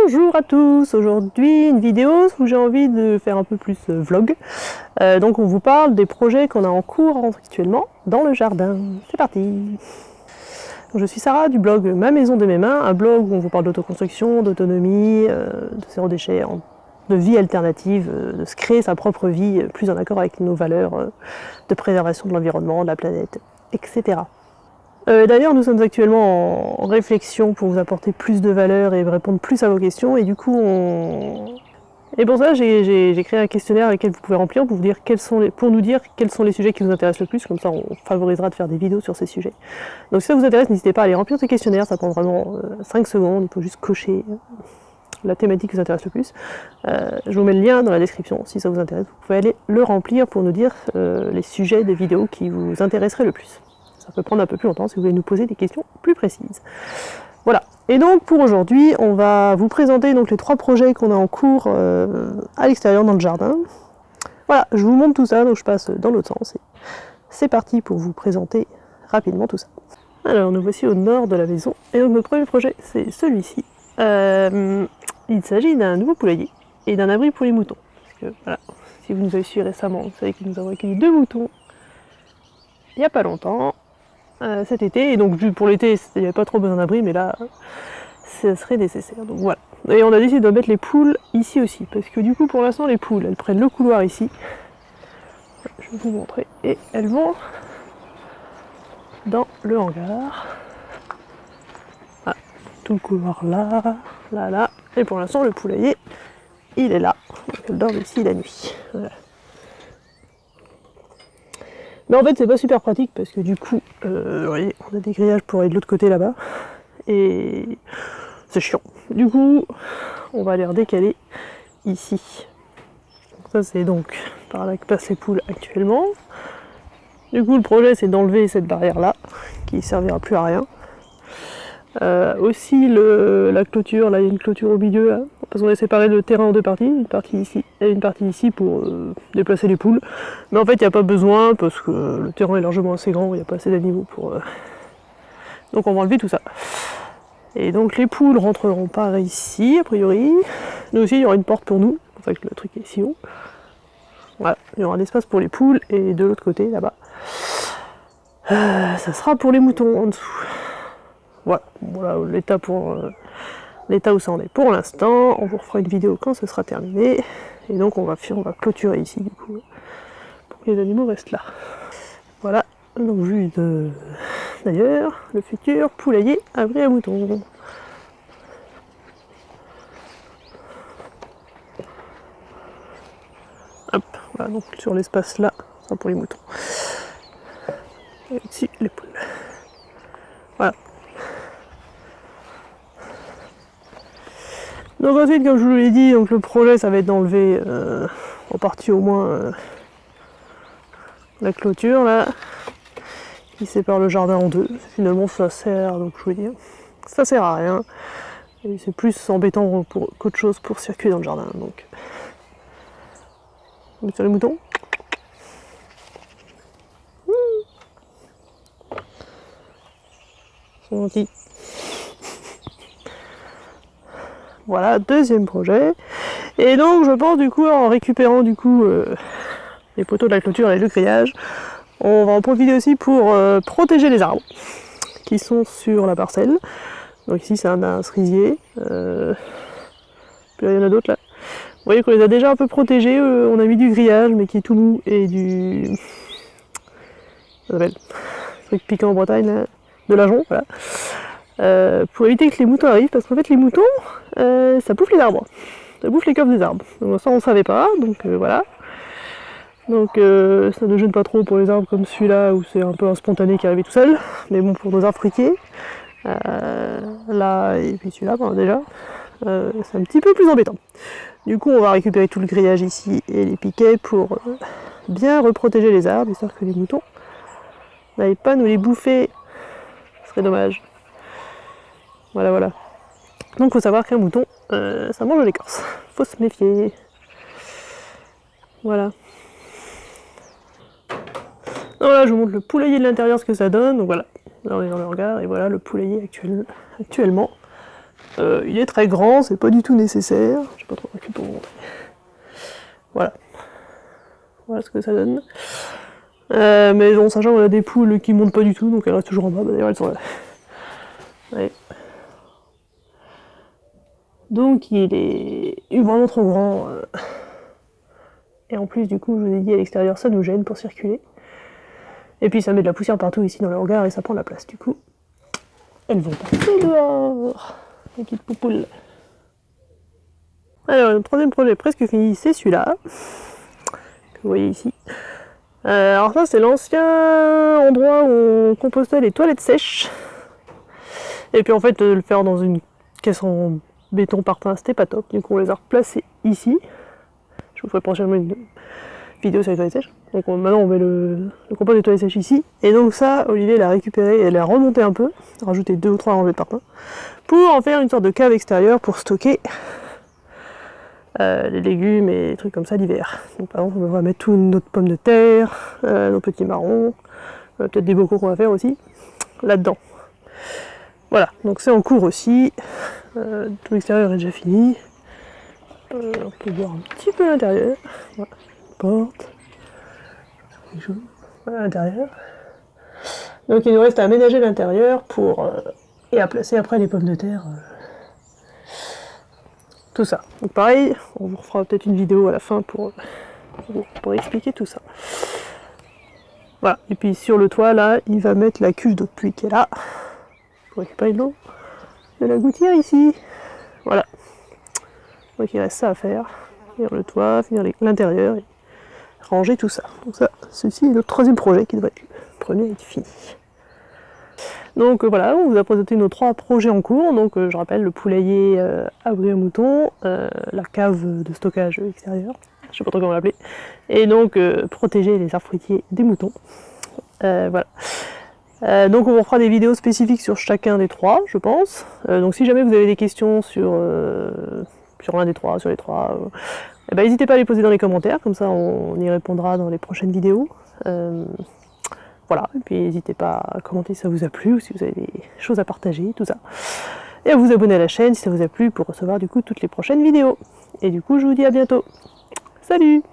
Bonjour à tous, aujourd'hui une vidéo où j'ai envie de faire un peu plus vlog. Donc on vous parle des projets qu'on a en cours actuellement dans le jardin. C'est parti. Donc, je suis Sarah du blog Ma Maison de mes mains, un blog où on vous parle d'autoconstruction, d'autonomie, de zéro déchet, de vie alternative, de se créer sa propre vie plus en accord avec nos valeurs de préservation de l'environnement, de la planète, etc. D'ailleurs, nous sommes actuellement en réflexion pour vous apporter plus de valeur et répondre plus à vos questions. Et du coup, Et pour ça, j'ai créé un questionnaire avec lequel vous pouvez remplir pour, pour nous dire quels sont les sujets qui vous intéressent le plus. Comme ça, on favorisera de faire des vidéos sur ces sujets. Donc si ça vous intéresse, n'hésitez pas à aller remplir ce questionnaire. Ça prend vraiment 5 secondes. Il faut juste cocher la thématique qui vous intéresse le plus. Je vous mets le lien dans la description. Si ça vous intéresse, vous pouvez aller le remplir pour nous dire les sujets des vidéos qui vous intéresseraient le plus. Ça peut prendre un peu plus longtemps si vous voulez nous poser des questions plus précises. Voilà. Et donc pour aujourd'hui, on va vous présenter donc les 3 projets qu'on a en cours à l'extérieur dans le jardin. Voilà, je vous montre tout ça, donc je passe dans l'autre sens. C'est parti pour vous présenter rapidement tout ça. Alors nous voici au nord de la maison. Et donc notre premier projet, c'est celui-ci. Il s'agit d'un nouveau poulailler et d'un abri pour les moutons. Parce que voilà, si vous nous avez suivi récemment, vous savez que nous avons accueilli 2 moutons il n'y a pas longtemps. Cet été, et donc pour l'été il n'y avait pas trop besoin d'abri, mais là ça serait nécessaire, donc voilà. Et on a décidé de mettre les poules ici aussi, parce que du coup pour l'instant les poules elles prennent le couloir ici, je vais vous montrer, et elles vont dans le hangar, voilà, tout le couloir là, là, et pour l'instant le poulailler il est là, donc elles dorment ici la nuit, voilà. Mais en fait c'est pas super pratique parce que du coup, vous voyez, on a des grillages pour aller de l'autre côté là-bas, et c'est chiant. Du coup, on va les redécaler ici. Donc ça c'est donc par là que passent les poules actuellement. Du coup le projet c'est d'enlever cette barrière là, qui ne servira plus à rien. Aussi la clôture, là il y a une clôture au milieu là, parce qu'on a séparé le terrain en 2 parties, une partie ici et une partie ici pour déplacer les poules. Mais en fait il n'y a pas besoin parce que le terrain est largement assez grand, il n'y a pas assez d'animaux pour... Donc on va enlever tout ça. Et donc les poules rentreront par ici a priori. Nous aussi il y aura une porte pour nous, c'est pour ça que le truc est si haut. Voilà, il y aura un espace pour les poules et de l'autre côté là-bas, ça sera pour les moutons en dessous. Voilà l'état où ça en est pour l'instant. On vous refera une vidéo quand ce sera terminé. Et donc on va clôturer ici du coup, pour que les animaux restent là. Voilà, donc vue d'ailleurs, le futur poulailler abri à moutons. Hop, voilà, donc sur l'espace là, ça sera pour les moutons. Et ici, les poules. Voilà. Donc ensuite, comme je vous l'ai dit, donc le projet ça va être d'enlever en partie au moins la clôture là, qui sépare le jardin en 2. Finalement ça sert, donc je veux dire, ça sert à rien. Et c'est plus embêtant qu'autre chose pour circuler dans le jardin. Donc sur les moutons. Ils sont gentils. Voilà, deuxième projet. Et donc je pense du coup en récupérant du coup les poteaux de la clôture et le grillage, on va en profiter aussi pour protéger les arbres qui sont sur la parcelle. Donc ici c'est un cerisier, puis là, il y en a d'autres là. Vous voyez qu'on les a déjà un peu protégés, on a mis du grillage mais qui est tout mou et du... ça s'appelle truc piquant en Bretagne là, de l'ajonc, voilà. Pour éviter que les moutons arrivent, parce qu'en fait les moutons ça bouffe les arbres, ça bouffe les coffres des arbres. Donc ça on savait pas, donc voilà. Donc ça ne gêne pas trop pour les arbres comme celui-là où c'est un peu un spontané qui arrive tout seul, mais bon pour nos arbres fruitiers, là et puis celui-là ben, déjà, c'est un petit peu plus embêtant. Du coup on va récupérer tout le grillage ici et les piquets pour bien reprotéger les arbres, histoire que les moutons n'aillent pas nous les bouffer, ce serait dommage. Voilà. Donc faut savoir qu'un mouton, ça mange l'écorce, faut se méfier. Voilà. Donc là je vous montre le poulailler de l'intérieur, ce que ça donne. Donc voilà, là on est dans le hangar et voilà le poulailler actuellement. Il est très grand, c'est pas du tout nécessaire. J'ai pas trop recul pour vous montrer. Voilà. Voilà ce que ça donne. Mais bon, sachant qu'on a des poules qui montent pas du tout, donc elles restent toujours en bas. Bah, d'ailleurs, elles sont là. Ouais. Donc il est vraiment trop grand. Et en plus, du coup, je vous ai dit, à l'extérieur, ça nous gêne pour circuler. Et puis ça met de la poussière partout ici dans le hangar et ça prend de la place. Du coup, elles vont passer dehors. Les petites poupoules. Alors, le troisième projet presque fini, c'est celui-là. Que vous voyez ici. Alors ça, c'est l'ancien endroit où on compostait les toilettes sèches. Et puis en fait, le faire dans une caisse en béton parpaing, c'était pas top. Du coup, on les a replacés ici. Je vous ferai prochainement une vidéo sur les toilettes sèches. Donc maintenant, on met le compost des toilettes sèches ici. Et donc ça, Olivier l'a récupéré et l'a remonté un peu. Rajouté 2 ou 3 rangées de parpaing. Pour en faire une sorte de cave extérieure pour stocker les légumes et des trucs comme ça l'hiver. Donc par exemple, on va mettre toutes notre pommes de terre, nos petits marrons, peut-être des bocaux qu'on va faire aussi, là-dedans. Voilà, donc c'est en cours aussi. Tout l'extérieur est déjà fini. On peut voir un petit peu l'intérieur. Voilà, porte. Voilà l'intérieur. Donc il nous reste à aménager l'intérieur pour et à placer après les pommes de terre. Tout ça. Donc pareil, on vous refera peut-être une vidéo à la fin pour expliquer tout ça. Voilà, et puis sur le toit là, il va mettre la cuve d'eau de pluie qui est là, pour récupérer de l'eau de la gouttière ici. Voilà. Donc il reste ça à faire. Finir le toit, finir l'intérieur et ranger tout ça. Donc ça, ceci est notre troisième projet qui devrait être le premier est fini. Donc voilà, on vous a présenté nos 3 projets en cours. Donc je rappelle, le poulailler abri à moutons, la cave de stockage extérieur, je sais pas trop comment l'appeler, et donc protéger les arbres fruitiers des moutons. Voilà. Donc on vous fera des vidéos spécifiques sur chacun des 3, je pense. Donc si jamais vous avez des questions sur l'un des 3, sur les 3, n'hésitez pas à les poser dans les commentaires, comme ça on y répondra dans les prochaines vidéos. Voilà, et puis n'hésitez pas à commenter si ça vous a plu, ou si vous avez des choses à partager, tout ça. Et à vous abonner à la chaîne si ça vous a plu pour recevoir du coup toutes les prochaines vidéos. Et du coup, je vous dis à bientôt. Salut!